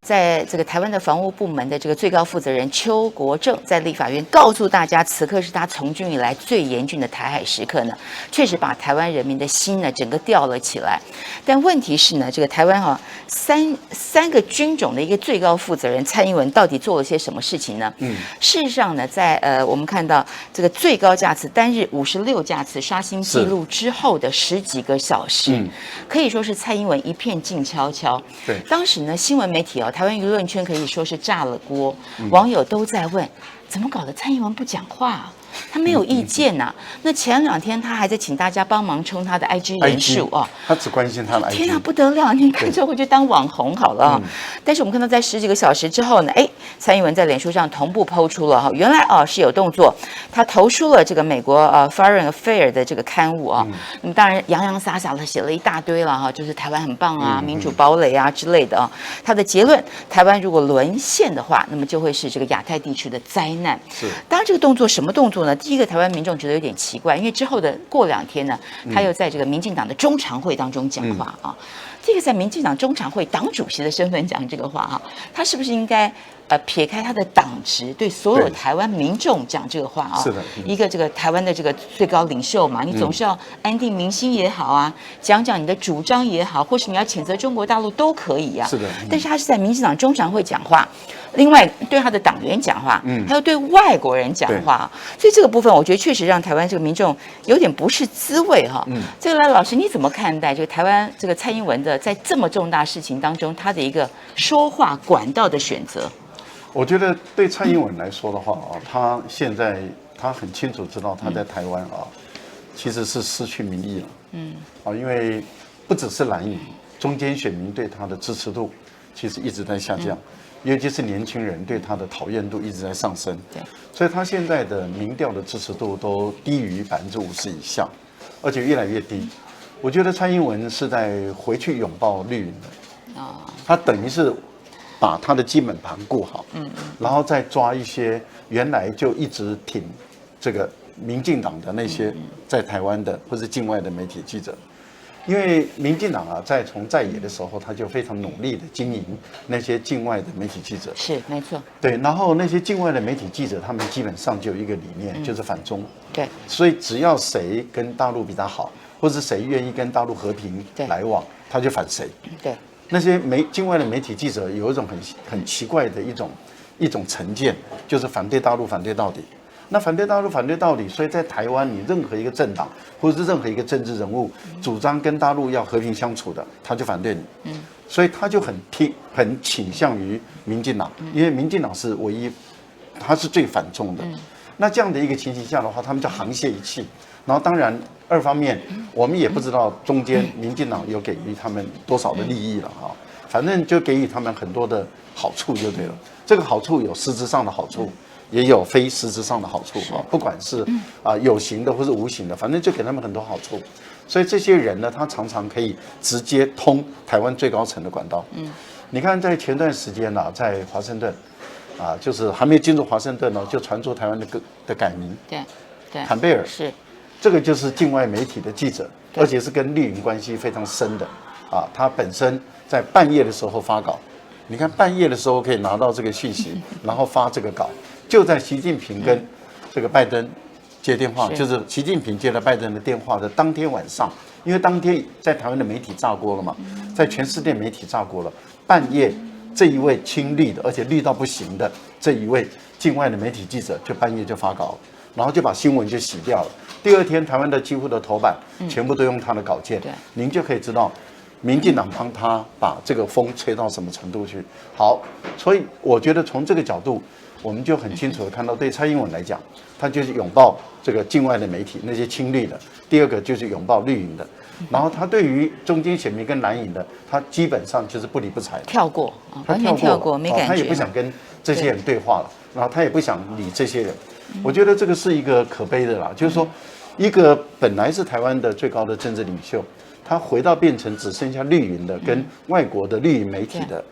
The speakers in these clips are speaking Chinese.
在这个台湾的防务部门的这个最高负责人邱国正在立法院告诉大家，此刻是他从军以来最严峻的台海时刻呢，确实把台湾人民的心呢整个吊了起来。但问题是呢，这个台湾三个军种的一个最高负责人蔡英文到底做了些什么事情呢？事实上呢，在我们看到这个最高架次单日56架次刷新纪录之后的10几个小时，可以说是蔡英文一片静悄悄。对，当时呢，新闻媒体台湾舆论圈可以说是炸了锅，网友都在问，怎么搞的？蔡英文不讲话啊？他没有意见呐、那前2天他还在请大家帮忙冲他的 IG 人数哦，他只关心他的 IG。天啊，不得了！你干脆回去当网红好了。但是我们看到在10几个小时之后呢，蔡英文在脸书上同步抛出了哈，原来是有动作，他投书了这个美国Foreign Affairs 的这个刊物啊。那么当然洋洋洒洒的写了一大堆了哈，就是台湾很棒啊，民主堡垒啊之类的啊。他的结论，台湾如果沦陷的话，那么就会是这个亚太地区的灾难。是，当然这个动作什么动作呢？第一个，台湾民众觉得有点奇怪，因为之后的过2天呢，他又在这个民进党的中常会当中讲话啊。这个在民进党中常会党主席的身份讲这个话啊，他是不是应该撇开他的党职，对所有台湾民众讲这个话啊？是的，一个这个台湾的这个最高领袖嘛，你总是要安定民心也好啊，讲讲你的主张也好，或是你要谴责中国大陆都可以啊。是的，但是他是在民进党中常会讲话。另外对他的党员讲话，还有对外国人讲话，所以这个部分我觉得确实让台湾这个民众有点不是滋味哈。这个来老师你怎么看待这个台湾这个蔡英文的在这么重大事情当中他的一个说话管道的选择？我觉得对蔡英文来说的话他现在他很清楚知道他在台湾其实是失去民意了。因为不只是蓝营，中间选民对他的支持度其实一直在下降。尤其是年轻人对他的讨厌度一直在上升，所以他现在的民调的支持度都低于50%以下，而且越来越低。我觉得蔡英文是在回去拥抱绿营的，他等于是把他的基本盘顾好，然后再抓一些原来就一直挺这个民进党的那些在台湾的或是境外的媒体记者。因为民进党从在野的时候，他就非常努力的经营那些境外的媒体记者，是没错，对。然后那些境外的媒体记者，他们基本上就有一个理念，就是反中，对。所以只要谁跟大陆比较好，或是谁愿意跟大陆和平来往，他就反谁，对。那些境外的媒体记者有一种很奇怪的一种成见，就是反对大陆，反对到底。那反对大陆，反对到底，所以在台湾，你任何一个政党或者是任何一个政治人物主张跟大陆要和平相处的，他就反对你。所以他就很倾向于民进党，因为民进党是唯一，他是最反中的。那这样的一个情形下的话，他们就沆瀣一气。然后当然，二方面我们也不知道中间民进党有给予他们多少的利益了反正就给予他们很多的好处就对了。这个好处有实质上的好处。也有非实质上的好处不管是有形的或是无形的，反正就给他们很多好处。所以这些人呢，他常常可以直接通台湾最高层的管道。你看在前段时间在华盛顿就是还没有进入华盛顿呢，就传出台湾的改名，对，坎贝尔是这个就是境外媒体的记者，而且是跟绿营关系非常深的他本身在半夜的时候发稿，你看半夜的时候可以拿到这个讯息，然后发这个稿。就在习近平跟这个拜登接电话，就是习近平接了拜登的电话的当天晚上，因为当天在台湾的媒体炸锅了嘛，在全世界媒体炸锅了，半夜这一位亲绿的，而且绿到不行的这一位境外的媒体记者，就半夜就发稿，然后就把新闻就洗掉了。第2天，台湾的几乎的头版全部都用他的稿件，您就可以知道民进党帮他把这个风吹到什么程度去。好，所以我觉得从这个角度。我们就很清楚的看到，对蔡英文来讲，他就是拥抱这个境外的媒体那些亲绿的；第二个就是拥抱绿营的，然后他对于中间选民跟蓝营的，他基本上就是不理不睬，跳过，完全跳过，没感觉，他也不想跟这些人对话了，然后他也不想理这些人。我觉得这个是一个可悲的啦，就是说，一个本来是台湾的最高的政治领袖，他回到变成只剩下绿营的跟外国的绿营媒体的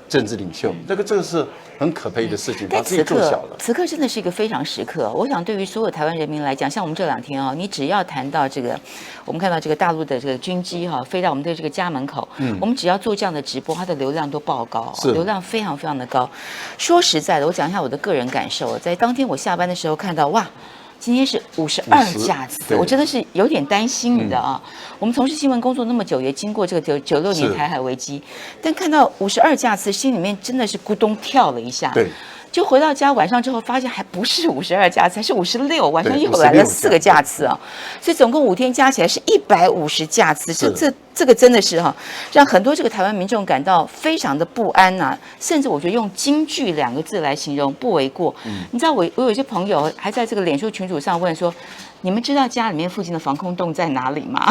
政治领袖，这个是很可悲的事情，把自己做小了。此刻真的是一个非常时刻。我想对于所有台湾人民来讲，像我们这2天你只要谈到这个，我们看到这个大陆的这个军机飞到我们的这个家门口，我们只要做这样的直播，它的流量都爆高，流量非常非常的高。说实在的，我讲一下我的个人感受，在当天我下班的时候看到，哇！今天是52架次，我真的是有点担心你的啊。我们从事新闻工作那么久，也经过这个96年台海危机，但看到52架次，心里面真的是咕咚跳了一下。对。就回到家晚上之后，发现还不是52架次，还是56，晚上又来了4个架次啊，所以总共5天加起来是150架次，这个真的是让很多这个台湾民众感到非常的不安呐，甚至我觉得用惊惧2个字来形容不为过。你知道我有些朋友还在这个脸书群组上问说，你们知道家里面附近的防空洞在哪里吗？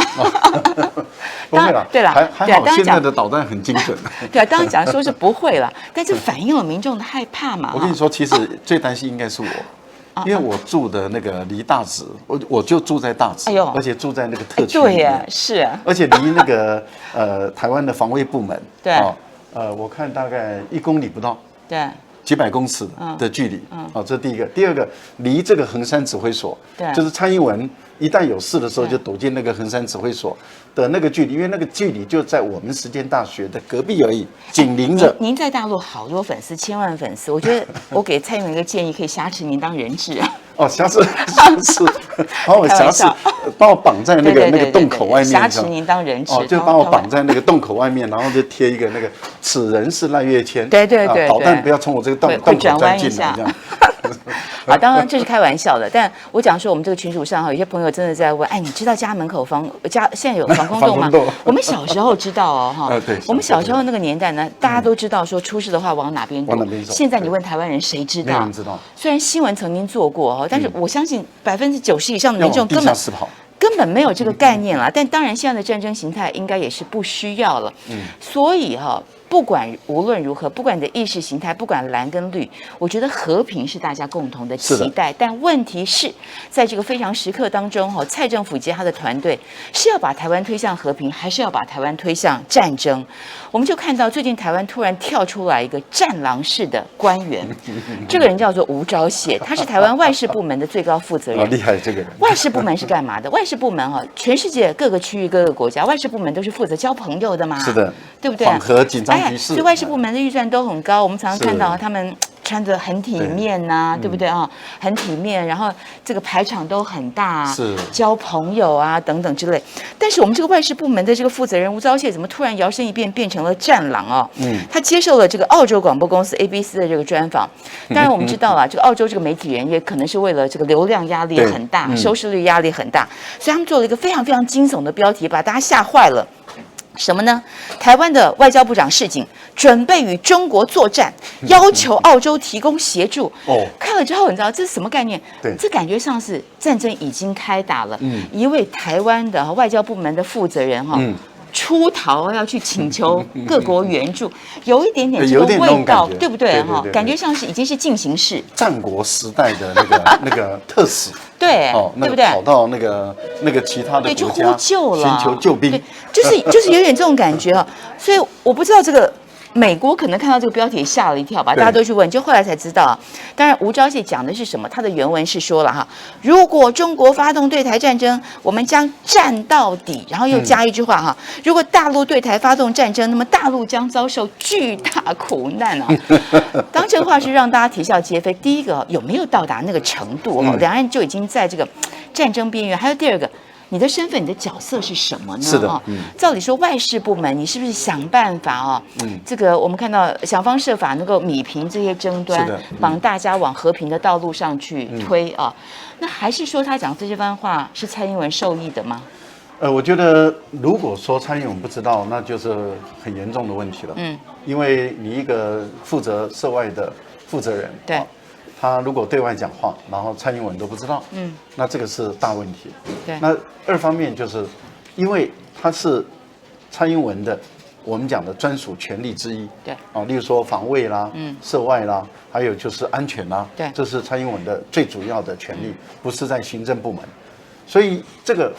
不会了，对了，还好现在的导弹很精准。对啊，当然讲说是不会了，但这反映了民众的害怕嘛。我跟你说，其实最担心应该是我。因为我住的那个离大直，我就住在大直，而且住在那个特区里面，对呀，是，而且离那个台湾的防卫部门，对，我看大概1公里不到，对，几百公尺的距离，这是第一个。第二个，离这个衡山指挥所，对，就是蔡英文一旦有事的时候就躲进那个衡山指挥所的那个距离，因为那个距离就在我们实践大学的隔壁而已，紧邻着。您在大陆好多粉丝，千万粉丝，我觉得我给蔡英文一个建议，可以挟持您当人质。哦，挟持，把我绑在那个洞口外面，挟持您当人质。哦，就把我绑在那个洞口外面，然后就贴一个那个“此人是赖岳谦”。对，导弹不要从我这个洞口钻进来，这样。啊，当然这是开玩笑的，但我讲说我们这个群组上有些朋友真的在问，哎，你知道家门口现在有防空洞吗？我们小时候知道哦，对，我们小时候那个年代呢，大家都知道说出事的话往哪边躲。现在你问台湾人，谁知道？没有人知道。虽然新闻曾经做过但是我相信90%以上的民众根本没有这个概念了。但当然，现在的战争形态应该也是不需要了。所以不管无论如何，不管你的意识形态，不管蓝跟绿，我觉得和平是大家共同的期待。但问题是在这个非常时刻当中，蔡政府及他的团队是要把台湾推向和平，还是要把台湾推向战争？我们就看到最近台湾突然跳出来一个战狼式的官员，这个人叫做吴钊燮，他是台湾外事部门的最高负责人。厉害，这个人。外事部门是干嘛的？外事部门全世界各个区域、各个国家，外事部门都是负责交朋友的嘛。是的，对不对？缓和紧张局势。所以外事部门的预算都很高，我们常常看到他们穿着很体面呐，对不对啊？很体面，然后这个排场都很大，是交朋友啊等等之类。但是我们这个外事部门的这个负责人吴钊燮怎么突然摇身一变变成了战狼哦？他接受了这个澳洲广播公司 ABC 的这个专访。当然我们知道啊，这个澳洲这个媒体人也可能是为了这个流量压力很大，收视率压力很大，所以他们做了一个非常非常惊悚的标题，把大家吓坏了。什么呢？台湾的外交部长示警，准备与中国作战，要求澳洲提供协助。看了之后，你知道这是什么概念？这感觉上是战争已经开打了。一位台湾的外交部门的负责人出逃要去请求各国援助，有一点点这个味道，对不对？感觉像是已经是进行式战国时代的那个特使。对，对不对？跑到那个其他的国家寻求救兵，就是有点这种感觉所以我不知道这个美国可能看到这个标题吓了一跳吧，大家都去问，就后来才知道当然吴钊燮讲的是什么？他的原文是说了如果中国发动对台战争，我们将战到底。然后又加一句话如果大陆对台发动战争，那么大陆将遭受巨大苦难当这话是让大家啼笑皆非。第一个有没有到达那个程度两岸就已经在这个战争边缘？还有第二个，你的身份、你的角色是什么呢？是的，照理说外事部门，你是不是想办法这个我们看到想方设法能够弭平这些争端，帮大家往和平的道路上去推那还是说他讲这些番话是蔡英文授意的吗？我觉得如果说蔡英文不知道，那就是很严重的问题了。因为你一个负责涉外的负责人，对。他如果对外讲话，然后蔡英文都不知道，那这个是大问题。对。那二方面就是，因为他是蔡英文的，我们讲的专属权利之一。对。例如说防卫啦，涉外啦，还有就是安全啦，对，这是蔡英文的最主要的权利，不是在行政部门。所以这个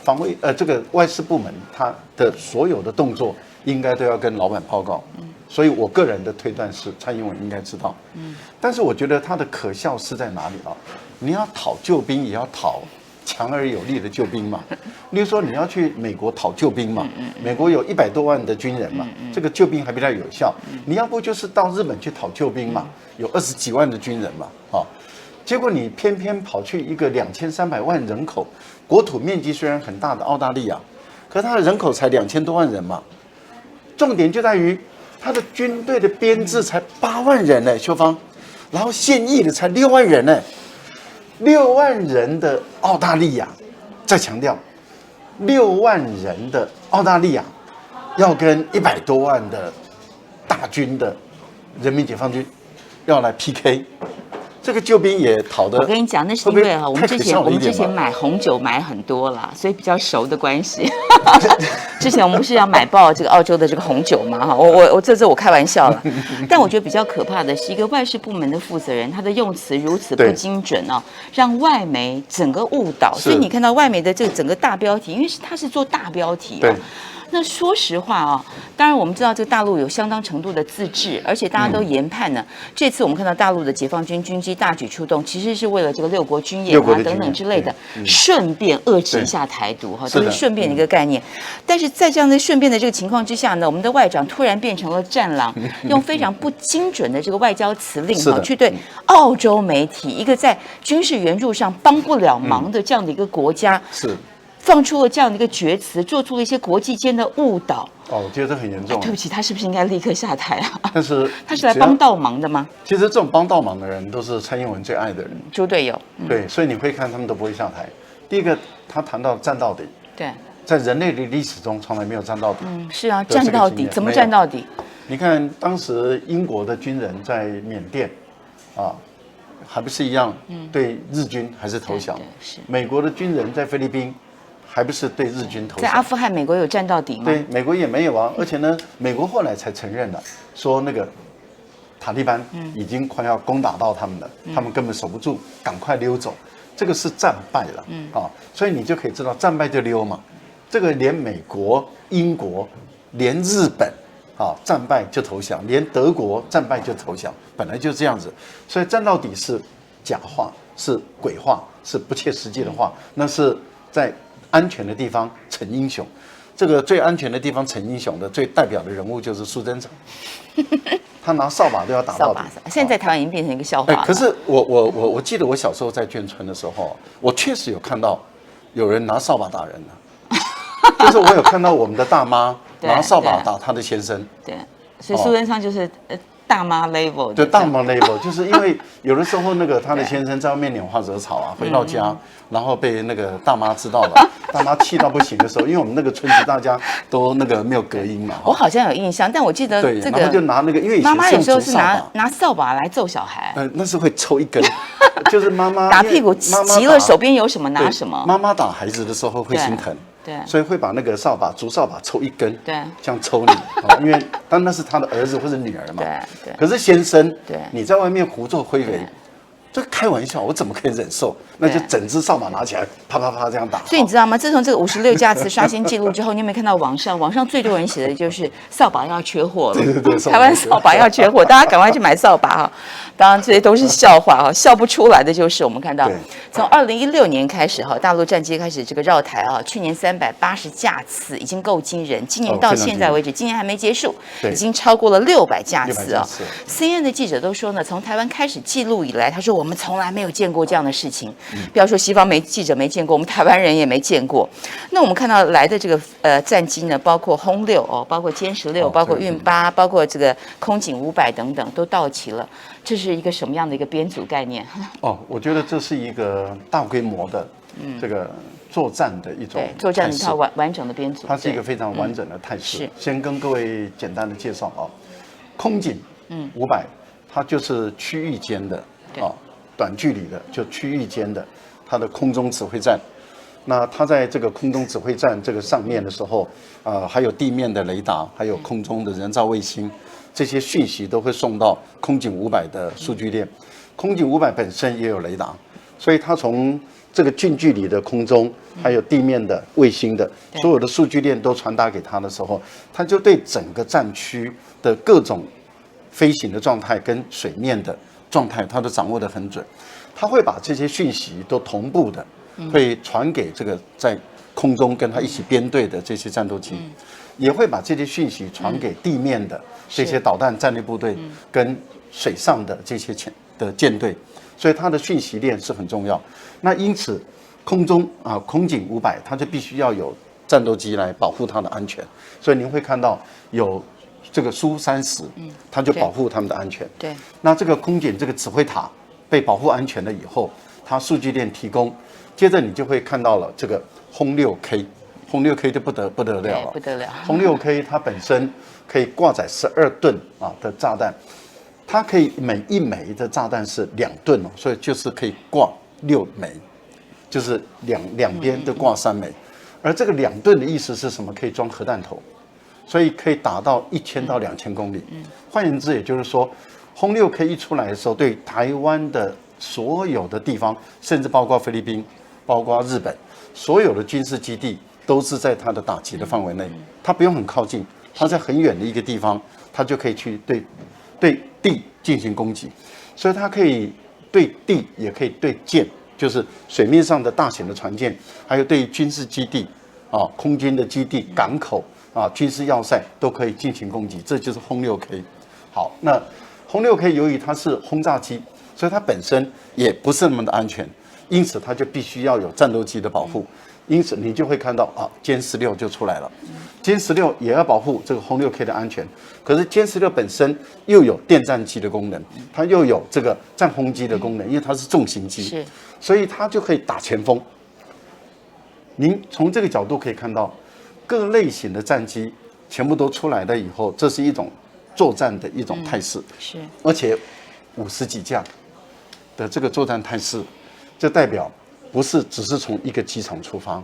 这个外事部门，他的所有的动作应该都要跟老板报告。所以我个人的推断是蔡英文应该知道。但是我觉得他的可笑是在哪里啊？你要讨救兵，也要讨强而有力的救兵嘛。例如说你要去美国讨救兵嘛，美国有100多万的军人嘛，这个救兵还比较有效。你要不就是到日本去讨救兵嘛，有20几万的军人嘛，结果你偏偏跑去一个2300万人口、国土面积虽然很大的澳大利亚，可是它的人口才2000多万人嘛。重点就在于它的军队的编制才8万人呢，秀芳，然后现役的才6万人呢，6万人的澳大利亚，再强调，6万人的澳大利亚要跟100多万的大军的人民解放军要来 PK。这个救兵也讨得，我跟你讲，那是因为我们之前买红酒买很多了，所以比较熟的关系。之前我们不是要买爆这个澳洲的这个红酒嘛？哈，我这我开玩笑了。但我觉得比较可怕的是，一个外事部门的负责人，他的用词如此不精准哦，让外媒整个误导。所以你看到外媒的这个整个大标题，因为他是做大标题哦。那说实话啊，当然我们知道这个大陆有相当程度的自治，而且大家都研判呢。这次我们看到大陆的解放军军机大举出动，其实是为了这个6国军演啊等等之类的，顺便遏制一下台独哈，都是顺便的一个概念。但是在这样的顺便的这个情况之下呢，我们的外长突然变成了战狼，用非常不精准的这个外交辞令哈，去对澳洲媒体一个在军事援助上帮不了忙的这样的一个国家是。放出了这样的一个决词，做出了一些国际间的误导。我觉得这很严重。对不起，他是不是应该立刻下台啊？但是他是来帮倒忙的吗？其实这种帮倒忙的人都是蔡英文最爱的人，猪队友。对，所以你会看他们都不会下台。第一个，他谈到站到底，对，在人类的历史中从来没有站到底。是啊，站到底，怎么站到底？你看当时英国的军人在缅甸，还不是一样，对日军还是投降。是美国的军人在菲律宾。还不是对日军投降，在阿富汗，美国有站到底吗？对，美国也没有啊。而且呢，美国后来才承认了，说那个塔利班已经快要攻打到他们了，他们根本守不住，赶快溜走。这个是战败了，所以你就可以知道战败就溜嘛。这个连美国、英国、连日本战败就投降，连德国战败就投降，本来就这样子。所以站到底是假话，是鬼话，是不切实际的话，那是在安全的地方逞英雄，这个最安全的地方逞英雄的最代表的人物就是苏贞昌，他拿扫把都要打到底。现在台湾已经变成一个笑话了。可是我记得我小时候在眷村的时候，我确实有看到有人拿扫把打人的，就是我有看到我们的大妈拿扫把打她的先生。对，所以苏贞昌就是大妈 level。对，大妈 level， 就是因为有的时候那个他的先生在外面拈花惹草啊，回到家。然后被那个大妈知道了，大妈气到不行的时候，因为我们那个村子大家都那个没有隔音嘛。我好像有印象，但我记得这个然后就拿那个，因为以前妈妈有时候是拿扫把来揍小孩。那是会抽一根，就是妈妈打屁股急了，手边有什么拿什么。妈妈打孩子的时候会心疼，对，所以会把那个竹扫把抽一根，对，这样抽你，因为当那是他的儿子或者女儿嘛。对。可是先生，对，你在外面胡作非为。这开玩笑，我怎么可以忍受？那就整只扫把拿起来，啪啪啪这样打。所以你知道吗？自从这个56架次刷新记录之后，你有没有看到网上最多人写的就是扫把要缺货了？对，台湾扫把要缺货，大家赶快去买扫把哈！当然这些都是笑话哈，笑不出来的就是我们看到从2016年开始哈，大陆战机开始这个绕台啊，去年380架次已经够惊人，今年到现在为止，今年还没结束，已经超过了600架次啊。CNN 的记者都说呢，从台湾开始记录以来，他说我们从来没有见过这样的事情，不要说西方记者没见过，我们台湾人也没见过。那我们看到来的这个战机呢，包括轰6包括歼16，包括运8，包括这个空警500等等，都到齐了。这是一个什么样的一个编组概念？我觉得这是一个大规模的这个作战的一种作战的一套完整的编组，它是一个非常完整的态势。先跟各位简单的介绍空警500，它就是区域间的短距离的，就区域间的它的空中指挥站。那它在这个空中指挥站这个上面的时候，还有地面的雷达，还有空中的人造卫星，这些讯息都会送到空警500的数据链。空警500本身也有雷达，所以它从这个近距离的空中，还有地面的卫星的所有的数据链都传达给他的时候，他就对整个战区的各种飞行的状态跟水面的状态，他都掌握得很准。他会把这些讯息都同步的，会传给这个在空中跟他一起编队的这些战斗机，也会把这些讯息传给地面的这些导弹战略部队跟水上的这些舰队，所以它的讯息链是很重要。那因此，空中空警500，它就必须要有战斗机来保护它的安全。所以您会看到有这个苏30，它就保护他们的安全。对。那这个空警这个指挥塔被保护安全了以后，它数据链提供，接着你就会看到了这个轰6K，轰6K 就不得了了，不得了。轰6K 它本身可以挂载12吨的炸弹，它可以每一枚的炸弹是2吨哦，所以就是可以挂6枚，就是两边都挂3枚，而这个2吨的意思是什么？可以装核弹头，所以可以打到1000到2000公里。换言之，也就是说，轰6K 一出来的时候，对台湾的所有的地方，甚至包括菲律宾、包括日本，所有的军事基地都是在它的打击的范围内，它不用很靠近，它在很远的一个地方，它就可以去对地进行攻击，所以它可以对地，也可以对舰，就是水面上的大型的船舰，还有对军事基地空军的基地、港口军事要塞都可以进行攻击，这就是轰6K。好，那轰6K 由于它是轰炸机，所以它本身也不是那么的安全，因此它就必须要有战斗机的保护。因此你就会看到歼16就出来了，歼16也要保护这个轰6K 的安全。可是歼16本身又有电战机的功能，它又有这个战轰机的功能，因为它是重型机，所以它就可以打前锋。您从这个角度可以看到，各类型的战机全部都出来了以后，这是一种作战的一种态势，是，而且50几架的这个作战态势，这代表不是只是从一个机场出发，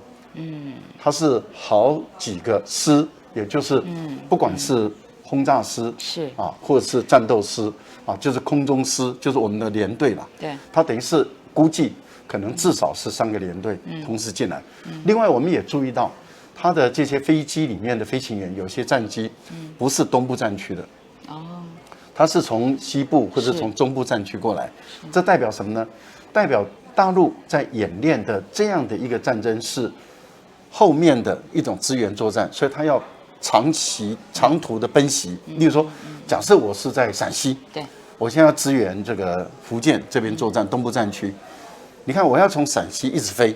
它是好几个师，也就是不管是轰炸师是或者是战斗师就是空中师，就是我们的连队了。对，它等于是估计可能至少是3个连队同时进来。另外，我们也注意到，它的这些飞机里面的飞行员，有些战机不是东部战区的，它是从西部或者从中部战区过来。这代表什么呢？代表大陆在演练的这样的一个战争是后面的一种支援作战，所以它要长途的奔袭。例如说，假设我是在陕西，对，我现在要支援这个福建这边作战，东部战区。你看，我要从陕西一直飞，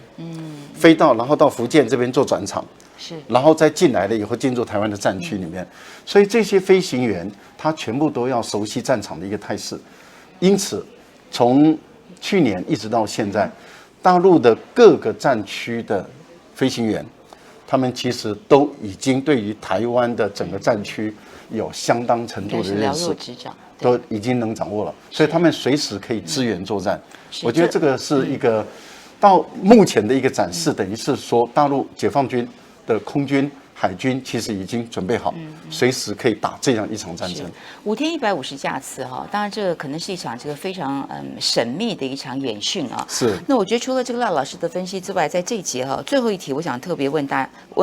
飞到然后到福建这边做转场，是，然后再进来了以后进入台湾的战区里面，所以这些飞行员他全部都要熟悉战场的一个态势。因此，从去年一直到现在，大陆的各个战区的飞行员，他们其实都已经对于台湾的整个战区有相当程度的认识，都已经能掌握了，所以他们随时可以支援作战。我觉得这个是一个到目前的一个展示，等于是说大陆解放军的空军、海军其实已经准备好，随时可以打这样一场战争。5天150架次哈，当然这个可能是一场这个非常神秘的一场演训啊。是。那我觉得除了这个赖老师的分析之外，在这一节哈最后一题，我想特别问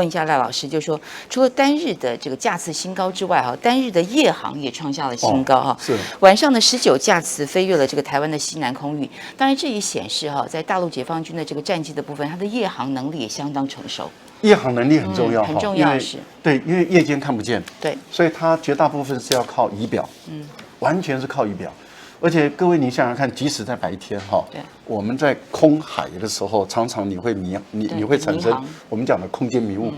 一下赖老师，就是说除了单日的这个架次新高之外哈，单日的夜航也创下了新高哈。是。晚上的19架次飞越了这个台湾的西南空域，当然这也显示哈，在大陆解放军的这个战机的部分，它的夜航能力也相当成熟。夜航能力很重要，很重要是。对，因为夜间看不见，对，所以它绝大部分是要靠仪表，完全是靠仪表。而且各位，你想想看，即使在白天我们在空海的时候，常常你会你会产生我们讲的空间迷雾，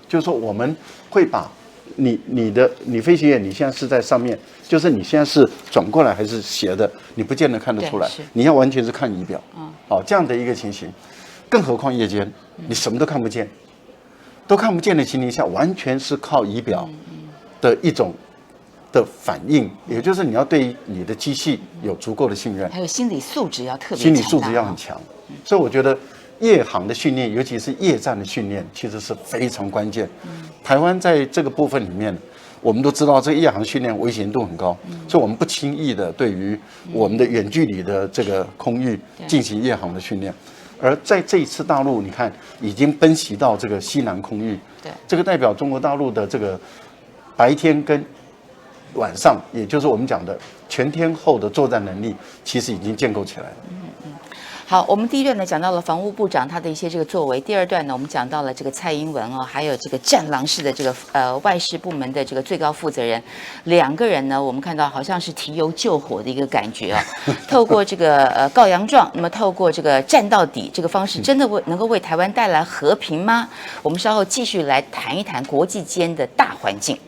就是说我们会把你飞行员，你现在是在上面，就是你现在是转过来还是斜的，你不见得看得出来，你要完全是看仪表，这样的一个情形。更何况夜间，你什么都看不见。都看不见的情形下，完全是靠仪表的一种的反应，也就是你要对你的机器有足够的信任，还有心理素质要特别强，心理素质要很强。所以我觉得夜航的训练，尤其是夜战的训练，其实是非常关键。台湾在这个部分里面，我们都知道这个夜航训练危险度很高，所以我们不轻易的对于我们的远距离的这个空域进行夜航的训练。而在这一次大陆，你看已经奔袭到这个西南空域，对，这个代表中国大陆的这个白天跟晚上，也就是我们讲的全天候的作战能力，其实已经建构起来了。好，我们第一段呢讲到了防务部长他的一些这个作为，第二段呢我们讲到了这个蔡英文哦，还有这个战狼式的这个外事部门的这个最高负责人，两个人呢我们看到好像是提油救火的一个感觉啊、透过这个告洋状，那么透过这个战到底这个方式，真的能够为台湾带来和平吗？我们稍后继续来谈一谈国际间的大环境。